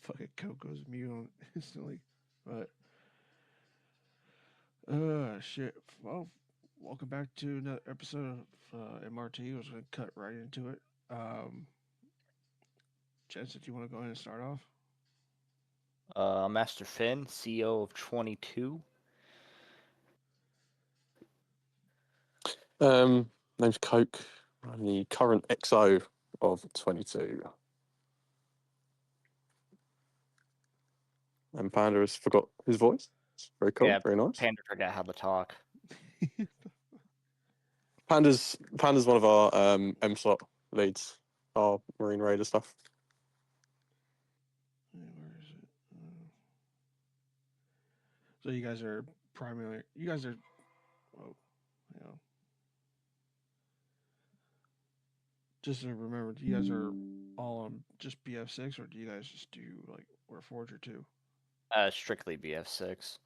Fucking Coke goes mute on instantly. But shit. Well, welcome back to another episode of MRT. I was gonna cut right into it. Um, Jensen, do you want to go ahead and start off? Master Finn, CEO of 22. Name's Coke. I'm the current XO of 22. And Panda has forgot his voice. Very cool, Yeah, very nice. Panda forgot how to talk. Panda's one of our M slot leads, our Marine Raider stuff. Where is it? So you guys are primarily. You guys are. Oh, you know. Just to remember, you guys are all on just BF6, or do you guys just do like War Forge or two? Strictly BF6.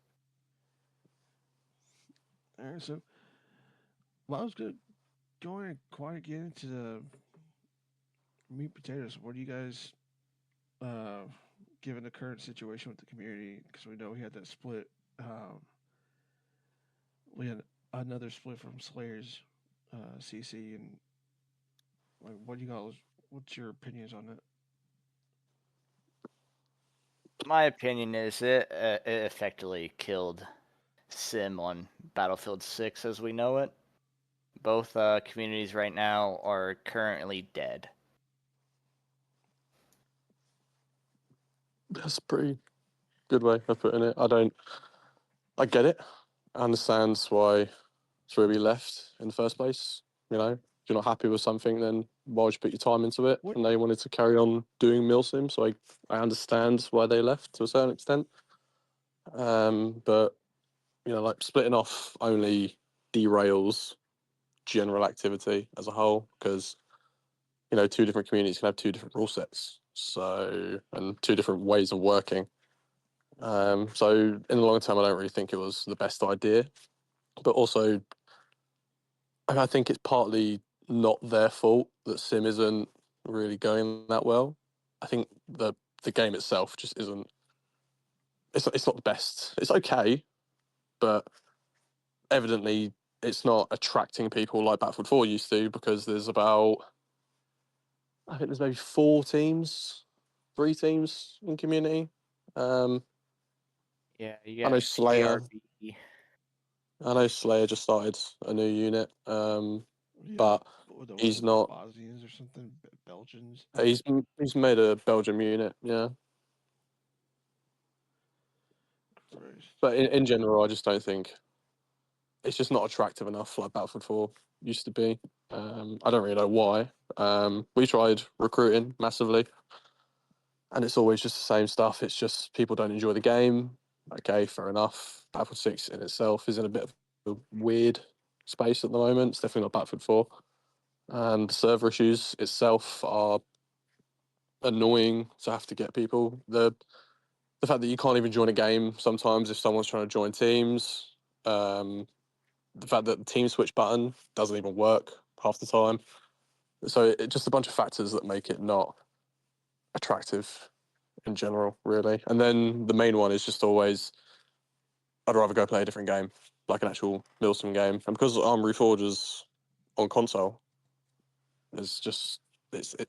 All right. So, well, I was good. Going to quite get into the meat and potatoes. What do you guys, uh, given the current situation with the community, because we know we had that split. We had another split from Slayer's CC, and like, what do you guys? What's your opinions on that? My opinion is it effectively killed Sim on Battlefield 6 as we know it. Both communities right now are currently dead. That's a pretty good way of putting it. I get it. I understand why it's where we left in the first place. You know, if you're not happy with something, then why would you put your time into it? What? And they wanted to carry on doing Milsim, so I understand why they left to a certain extent. But like splitting off only derails general activity as a whole because two different communities can have two different rule sets, so and two different ways of working. So in the long term, I don't really think it was the best idea. But also, I think it's partly not their fault that Sim isn't really going that well. I think the game itself just isn't. It's not the best. It's okay, but evidently it's not attracting people like Battlefield 4 used to because there's about I think there's maybe 4 teams, 3 teams in community. Um, Yeah, you I know got Slayer. TRB. I know Slayer just started a new unit, Yeah, but what is he's it? not. Bosnians or something? Belgians? He's made a Belgium unit, yeah. Christ. But in general, I just don't think it's just not attractive enough like Battlefield 4 used to be. I don't really know why. We tried recruiting massively, and it's always just the same stuff. It's just people don't enjoy the game. Okay, fair enough. Battlefield 6 in itself is in a bit of a weird space at the moment. It's definitely not Battlefield 4. And the server issues itself are annoying to have to get people. The fact that you can't even join a game sometimes if someone's trying to join teams. Um, the fact that the team switch button doesn't even work half the time. So it's just a bunch of factors that make it not attractive in general, really. And then the main one is just always I'd rather go play a different game, like an actual Milsim game. And because Armory Forge is on console, there's just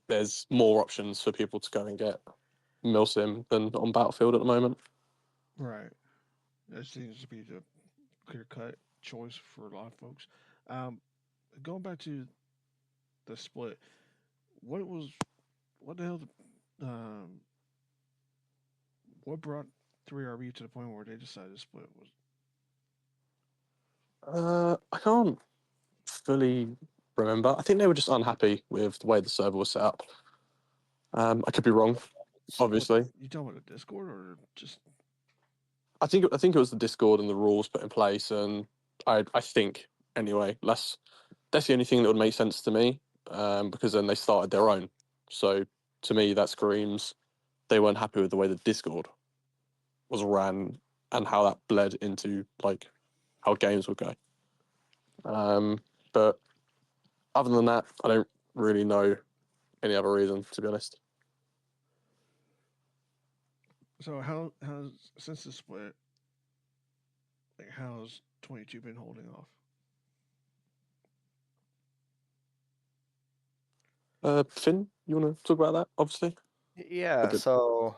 there's more options for people to go and get Milsim than on Battlefield at the moment. Right. That seems to be the clear cut choice for a lot of folks. Um, Going back to the split, what was what the hell? Um, what brought 3RB to the point where they decided to split? Was I can't fully remember. I think they were just unhappy with the way the server was set up. I could be wrong, what obviously. you talking about the Discord or just I think it was the Discord and the rules put in place, and I think anyway. That's the only thing that would make sense to me, because then they started their own. So to me, that screams they weren't happy with the way the Discord was ran and how that bled into like how games would go. But other than that, I don't really know any other reason, to be honest. So how's since the split, like how's 22 been holding off? Finn, you want to talk about that? Obviously, I Yeah, did. so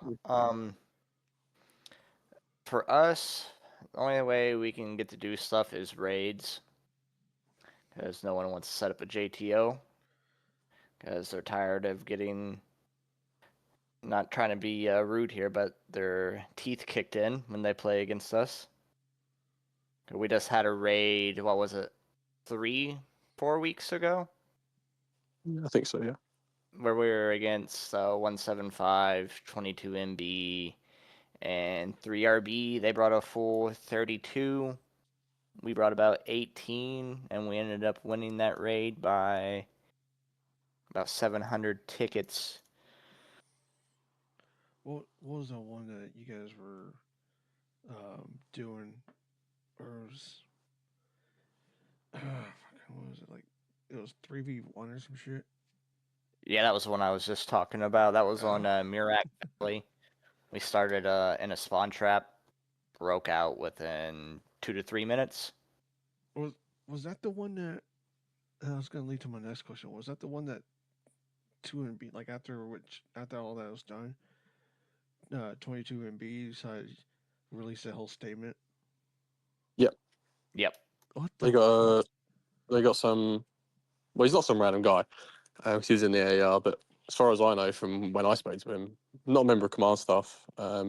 for us, the only way we can get to do stuff is raids, because no one wants to set up a JTO, because they're tired of getting, not trying to be rude here, but their teeth kicked in when they play against us. We just had a raid, what was it, 3, 4 weeks ago? Yeah, I think so. Yeah. Where we were against 175, 22 MB, and 3RB. They brought a full 32. We brought about 18, and we ended up winning that raid by about 700 tickets. What was the one that you guys were doing? Or was what was it like? It was 3v1 or some shit. Yeah, that was the one I was just talking about. That was on Oh, Murak Valley. We started in a spawn trap, broke out within 2 to 3 minutes. was was that the one that I was gonna lead to my next question? Was that the one that two and B like after all that was done, 22 and B decided to release a whole statement? Yeah. Yep. What They the got fuck? they got some. Well, he's not some random guy. He was in the AAR, but as far as I know, from when I spoke to him, not a member of command staff.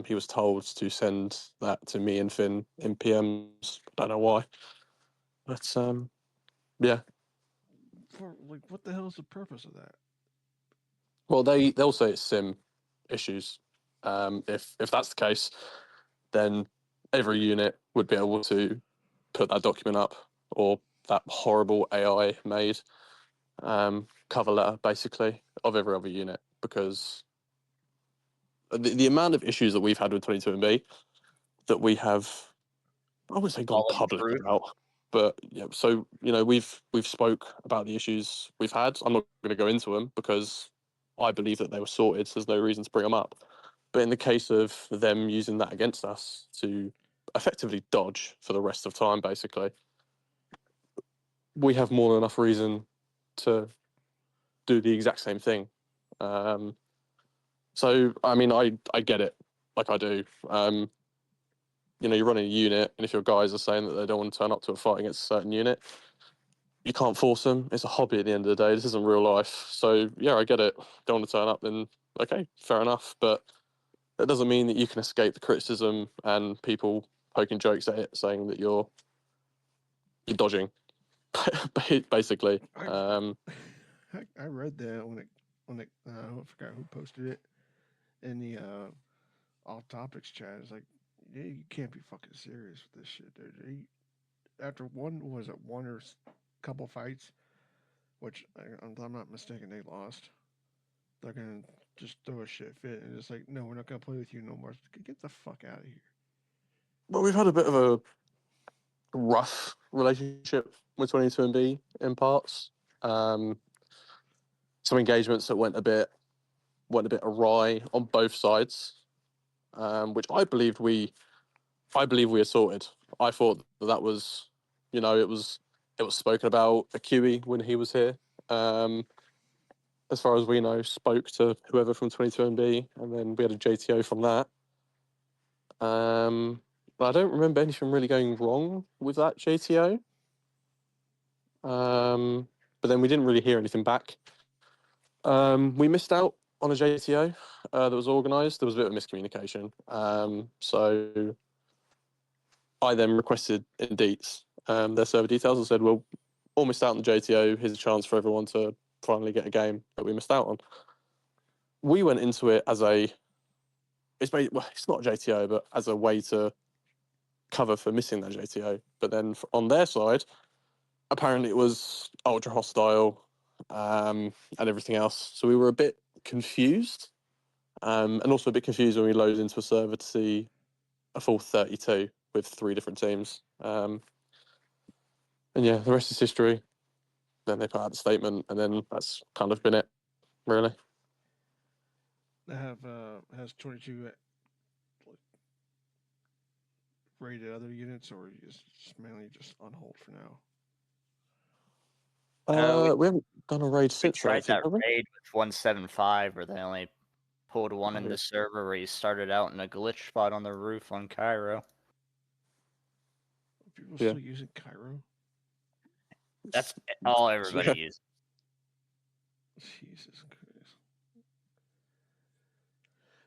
He was told to send that to me and Finn in PMs. I don't know why, but yeah. For like, what the hell is the purpose of that? Well, they'll say it's sim issues. If that's the case, then every unit would be able to put that document up, or that horrible AI made cover letter, basically, of every other unit, because the amount of issues that we've had with 22MB that we have, I wouldn't say gone Followed public through. about, but yeah. So we've spoke about the issues we've had. I'm not going to go into them because I believe that they were sorted. So there's no reason to bring them up. But in the case of them using that against us to effectively dodge for the rest of time, basically, we have more than enough reason to do the exact same thing. Um, so I mean, I get it, like I do. You're running a unit, and if your guys are saying that they don't want to turn up to a fight against a certain unit, you can't force them. It's a hobby at the end of the day. This isn't real life. So yeah, I get it. Don't want to turn up, then okay, fair enough. But that doesn't mean that you can escape the criticism and people poking jokes at it, saying that you're dodging, basically. I I read that when it I forgot who posted it in the off topics chat. It's like, yeah, you can't be fucking serious with this shit, dude. After one was it one or couple fights, which I'm not mistaken, they lost. They're gonna just throw a shit fit and it's like, no, we're not gonna play with you no more. Get the fuck out of here. Well, we've had a bit of a rough relationship with 22MB in parts. Um, some engagements that went a bit awry on both sides, which I believe we assaulted. I thought that was, it was spoken about a QE when he was here. Um, as far as we know, spoke to whoever from 22MB, and then we had a JTO from that. But I don't remember anything really going wrong with that JTO. But then we didn't really hear anything back. We missed out on a JTO that was organised. There was a bit of miscommunication. So I then requested in Deets their server details and said, well, all missed out on the JTO. Here's a chance for everyone to finally get a game that we missed out on. We went into it as it's not a JTO, but as a way to cover for missing that JTO. But then on their side, apparently it was ultra hostile and everything else. So we were a bit confused, and also a bit confused when we loaded into a server to see a full 32 with 3 different teams. And yeah, the rest is history. Then they put out the statement, and then that's kind of been it, really. They have has 22 raided other units, or you just mainly just on hold for now? Uh, we We haven't done a raid we since, I tried don't think, that have we? raid with 175, where they only pulled one in Oh, the server where you started out in a glitch spot on the roof on Cairo. Are people yeah. still using Cairo? That's all everybody Yeah. uses. Jesus Christ.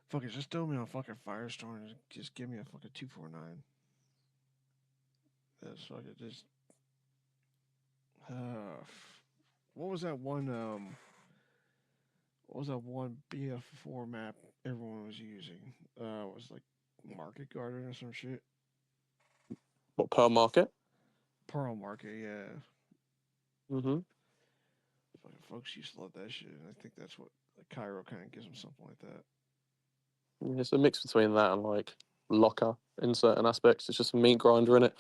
Fuck it, just throw me on fucking Firestorm and just give me a fucking 249. That's fucking just. Uh, what was that one? What was that one BF4 map everyone was using? It was like Market Garden or some shit. What, Pearl Market? Pearl Market, yeah. Mm-hmm. Fucking folks used to love that shit, and I think that's what like, Cairo kind of gives them something like that. Yeah, it's a mix between that and like Locker in certain aspects. It's just a meat grinder in it.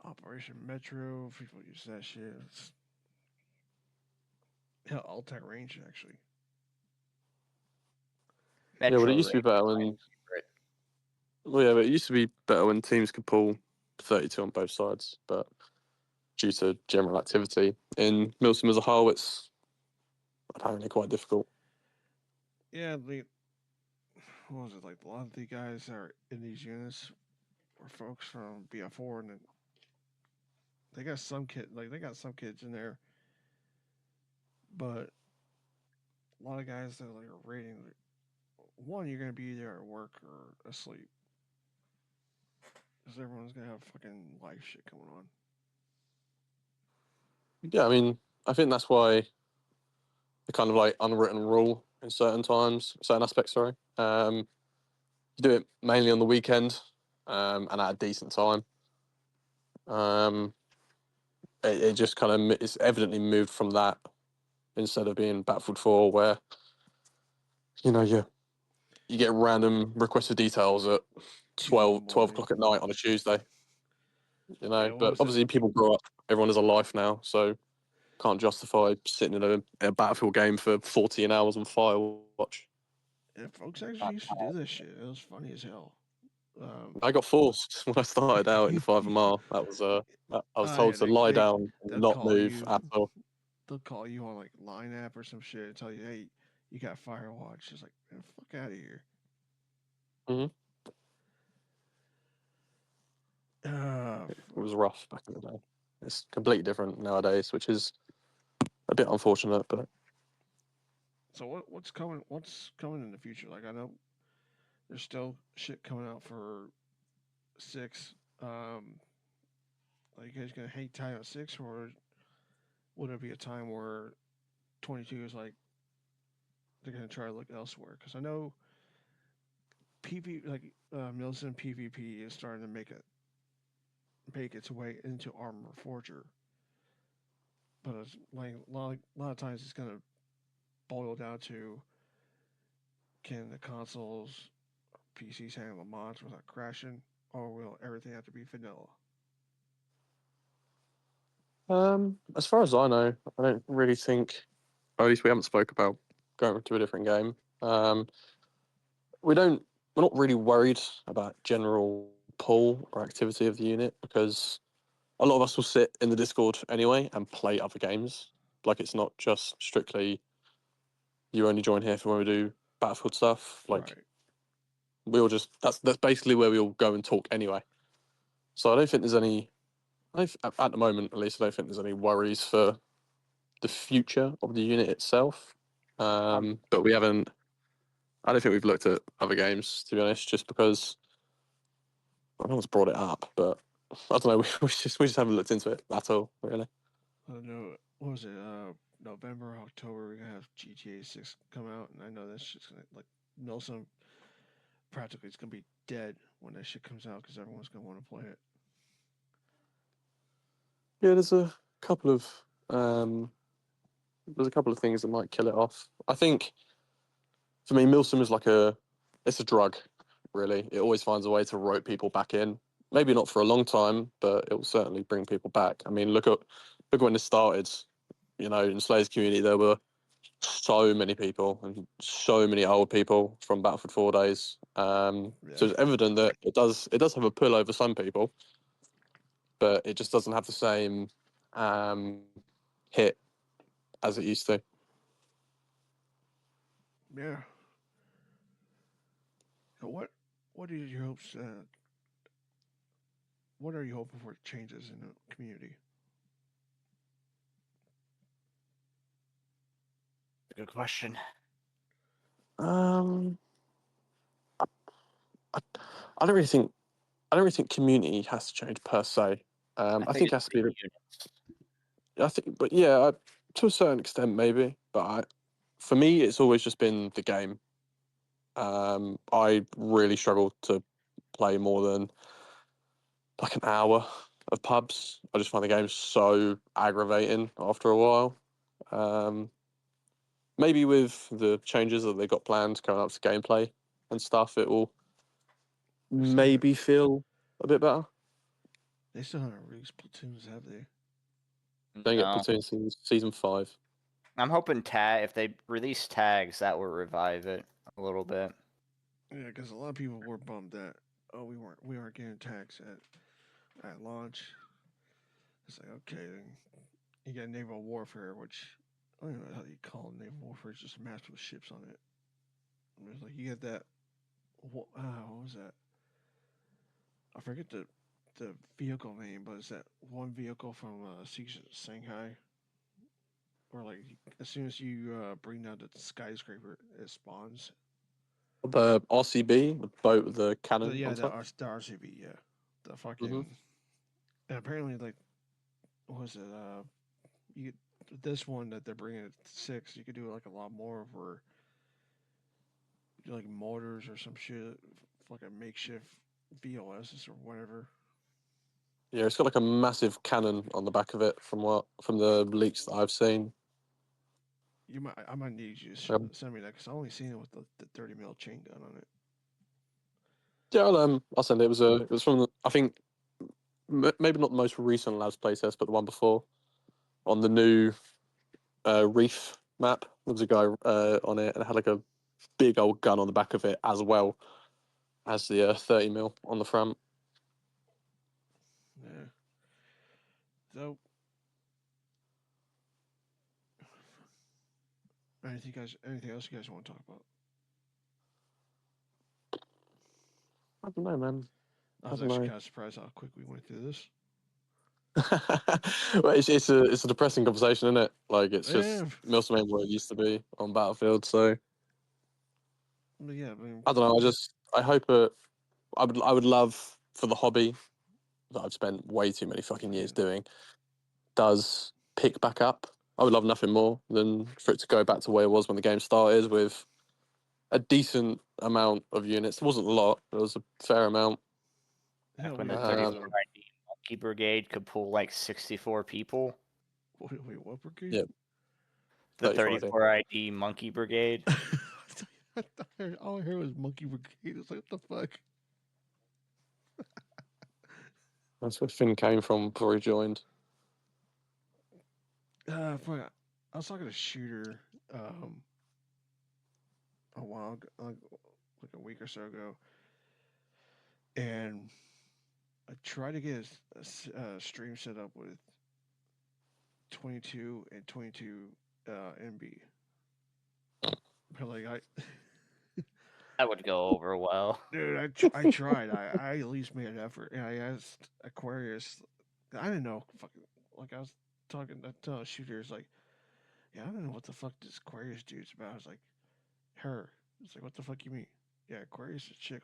Operation Metro, people use that shit. It's, hell, All-Tech Range actually. Yeah, but it Metro used to be raid better is my when. favorite. Well, yeah, but it used to be better when teams could pull 32 on both sides. But due to general activity in Milsim as a whole, it's apparently quite difficult. Yeah, what was it like? A lot of the guys that are in these units were folks from BF4, and they got some kids in there, but a lot of guys that like are rating. Like, one, you're gonna be there at work or asleep, because everyone's gonna have fucking life shit going on. Yeah, I mean, I think that's why the kind of like unwritten rule in certain times, certain aspects, sorry. You do it mainly on the weekend and at a decent time. Um, it just kind of it's evidently moved from that instead of being Battlefield 4 where you get random requested details at 2 in the 12 morning. o'clock at night on a Tuesday, Yeah, what but was it? obviously people grow up, everyone has a life now, so can't justify sitting in a Battlefield game for 14 hours on Firewatch. Yeah, folks actually used to do this shit. It was funny as hell. Um, I got forced when I started out in 5 mile. That was I was yeah, told to lie down and they'll not call move you. at all. They'll call you on like Line app or some shit and tell you, hey, you got Firewatch. It's like, man, fuck out of here. Hmm. Uh, It was rough back in the day. It's completely different nowadays, which is a bit unfortunate, but so what's coming? What's coming in the future? Like I know there's still shit coming out for 6. Are you guys gonna hate tie on 6, or would it be a time where 22 is like they're gonna try to look elsewhere? Because I know PV like Milsim PvP is starting to make its way into Armor Forger, but it's like a lot of times it's gonna boil down to can the consoles PCs handle the mods without crashing, or will everything have to be vanilla? as far as I know, I don't really think, or at least we haven't spoke about going to a different game. We don't, we're not really worried about general pull or activity of the unit because a lot of us will sit in the Discord anyway and play other games. Like it's not just strictly you only join here for when we do Battlefield stuff. Like Right. we all just that's basically where we all go and talk anyway. So I don't think there's any. At the moment, at least, I don't think there's any worries for the future of the unit itself. Um, But we haven't. I don't think we've looked at other games to be honest, just because I no one's brought it up. But I don't know. We just haven't looked into it at all, really. I don't know. What was it? November, October, we're gonna have GTA 6 come out, and I know that's just gonna like Milsim practically it's gonna be dead when that shit comes out because everyone's gonna want to play it. Yeah, couple of um, there's a couple of things that might kill it off. I think for me, Milsim is it's a drug, really. It always finds a way to rope people back in. Maybe not for a long time, but it will certainly bring people back. I mean, look at when this started. In Slayer's community, there were so many people and so many old people from Battlefield 4 days. So Yeah. it's evident that it does have a pull over some people, but it just doesn't have the same hit as it used to. Yeah. So what is your hopes? What are you hoping for changes in the community? Good question. Um, I, I don't really think community has to change per se. I I think think it it's has to the be. units. I think, but yeah, to a certain extent, maybe. But for me, it's always just been the game. I really struggle to play more than like an hour of pubs. I just find the game so aggravating after a while. Um, Maybe with the changes that they got planned coming up to gameplay and stuff, it will They still haven't. maybe feel a bit better. They still haven't released platoons, have they? Don't get No, Platoon season 5. I'm hoping if they release tags, that will revive it a little bit. Yeah, because a lot of people were bummed that we aren't getting tags at launch. It's like okay, then you got naval warfare, which I don't know how you call it naval warfare. It's just maps with ships on it. I mean, it's like you get that. What was that? I forget the vehicle name, but it's that one vehicle from Siege of Shanghai, where like as soon as you bring down the skyscraper, it spawns. The RCB, the boat with the cannon Yeah, on top. the RCB, yeah, the Hmm. fucking. And apparently, like, what was it? You this one that they're bringing at 6, you could do like a lot more for like motors or some shit, like a makeshift VOSs or whatever. Yeah, it's got like a massive cannon on the back of it from the leaks that I've seen. I might need you to Um, send me that because I only seen it with the 30 mil chain gun on it. yeah, I'll send it. It was from I think maybe not the most recent Labs playtest, but the one before on the new Reef map. There was a guy on it and it had like a big old gun on the back of it as well as the 30 mil on the front. Yeah. So anything else you guys want to talk about? I don't know, man. I I was don't actually know. kind of surprised how quick we went through this. Well, it's a depressing conversation, isn't it? Like it's Yeah, just Milsim ain't what it used to be on Battlefield. So but yeah, I mean, I don't know. I hope I would love for the hobby that I've spent way too many fucking years fucking doing does pick back up. I would love nothing more than for it to go back to where it was when the game started with a decent amount of units. It wasn't a lot. It was a fair amount. how Back when the weird was 34 ID Monkey Brigade could pull like 64 people. wait, what brigade? Yeah, The 34 34 ID Monkey Brigade. All I heard was monkey brigade. It's like what the fuck? That's where Finn came from before he joined. Fuck, I was talking to Shooter a while ago, like a week or so ago, and I tried to get a stream set up with 22 and 22 MB. But like That would go over well. dude, I tried. I at least made an effort, and I asked Aquarius. I didn't know. Fucking like I was talking to shooters like, yeah, I don't know what the fuck this Aquarius dude's about. I was like, her. It's like, what the fuck you mean? Yeah, Aquarius is chick.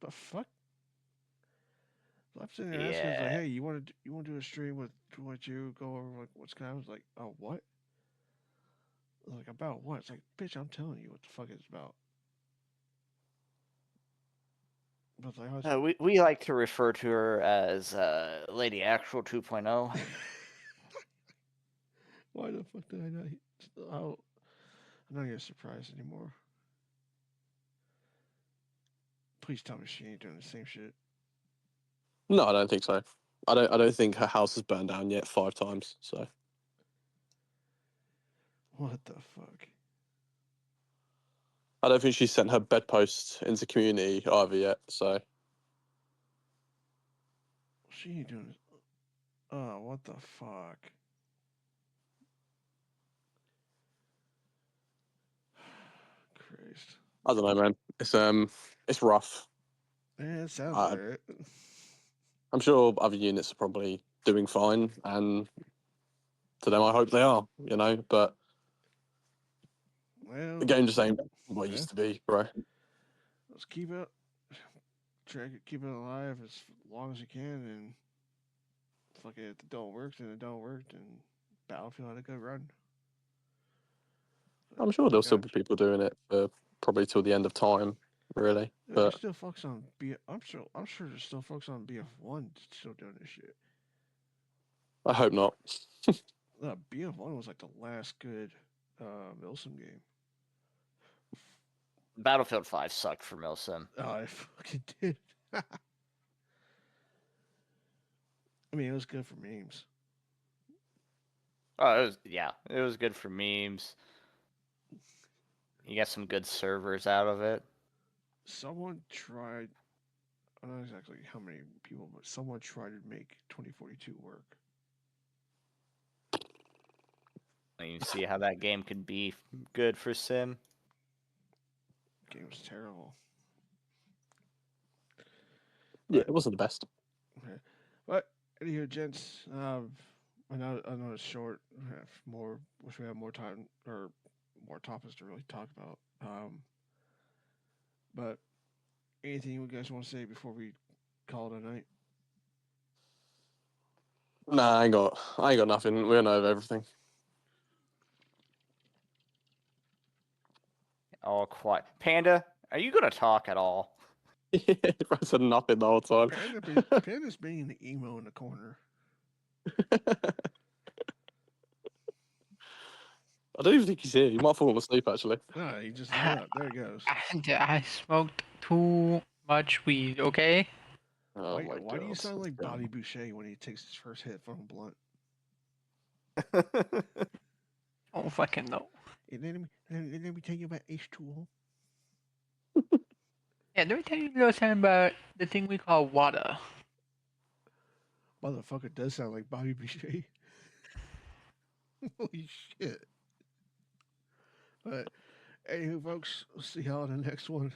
The fuck? So I'm sitting there asking, it's like, Yeah. hey, you want to do a stream with what you go over like what's kind of I was like, oh what? I was like about what? It's like, bitch, I'm telling you what the fuck it's about. But like, I was, We like to refer to her as Lady Actual 2.0. why the fuck did I not? Oh, I'm not even surprised anymore. Please tell me she ain't doing the same shit. No, I don't think so. I don't think her house has burned down yet 5 times. So What the fuck? I don't think she's sent her bedpost into community either yet. So She ain't doing. Oh, what the fuck? Christ. I don't know, man. It's rough. Yeah, it sounds I, like it. I'm sure other units are probably doing fine, and to them, I hope they are. But Well, the game just ain't what it yeah. used to be, bro. Let's keep it. Try to keep it alive as long as you can, and fuck it. If it don't work, then it don't work, and Battlefield had a good run. I'm sure there'll still God, be people doing it for probably till the end of time, really. there's But still folks on B. I'm sure there's still folks on BF1 still doing this shit. I hope not. BF1 was like the last good Milsim game. Battlefield 5 sucked for Milsim. Oh, I fucking did. I mean, it was good for memes. Oh, it was good for memes. You got some good servers out of it. Someone tried. I don't know exactly how many people, but someone tried to make 2042 work. You see how that game could be good for Sim. The game was terrible. Yeah, But it wasn't the best. okay. But anywho, gents, I know it's short. We have more. Wish we had more time or more topics to really talk about. But anything you guys want to say before we call it a night? Nah, I ain't got nothing. We know everything. All quiet. Panda, are you gonna talk at all? I said nothing the whole time. Panda's being the emo in the corner. I don't even think he's here. He might have fallen asleep, actually. No, he just hung up. There he goes. I smoked too much weed, okay? Oh my Why do you god. sound like Bobby Boucher when he takes his first hit from a blunt? Oh, fucking no. And let me tell you about H2O. Yeah, let me tell you a little something about the thing we call water. Motherfucker does sound like Bobby Boucher. Holy shit. But anywho, folks, we'll see y'all in the next one.